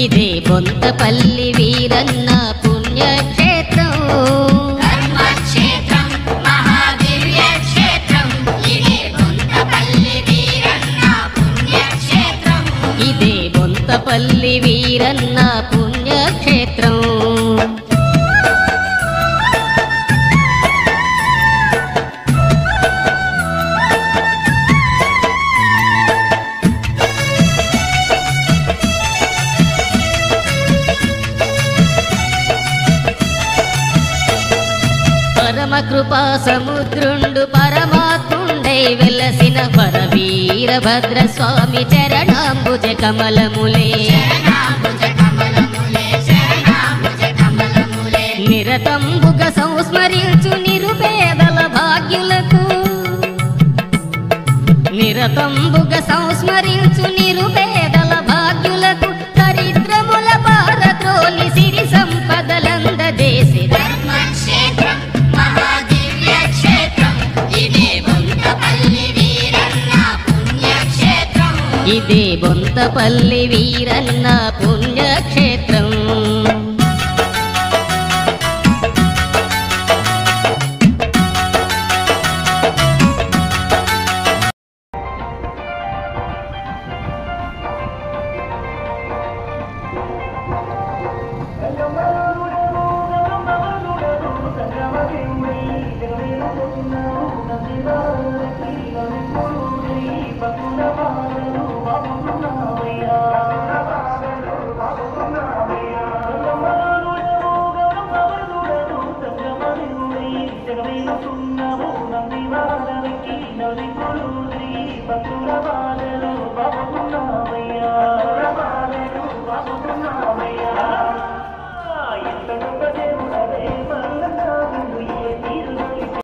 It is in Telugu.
ఇదే బొంతపల్లి వీరన్న పుణ్యక్షేత్రం. ధర్మక్షేత్రం మహాదివ్య క్షేత్రం ఇదే బొంతపల్లి వీరన్న పుణ్యక్షేత్రం. ఇదే బొంతపల్లి వీరన్న పుణ్యక్షేత్రం. పరమకృపా సముద్రుండు పరమాత్ముండై వెలసిన పరవీరభద్ర స్వామి చరణాంబుజ కమలములే. నిరతంబుగ సంస్మరించు నిరుపేదల భాగ్యులకు, నిరతంబుగ సంస్మరించు నిరుపేదల భాగ్యులకు దరిద్రముల పారద్రోలి సిరి సంపదలందదేసి. ధర్మక్షేత్రం మహాదివ్య క్షేత్రం ఇదే బొంతపల్లి వీరన్న పుణ్యక్షేత్రం. ఇదే బొంతపల్లి వీరన్న పుణ్యక్షేత్రం. Bye.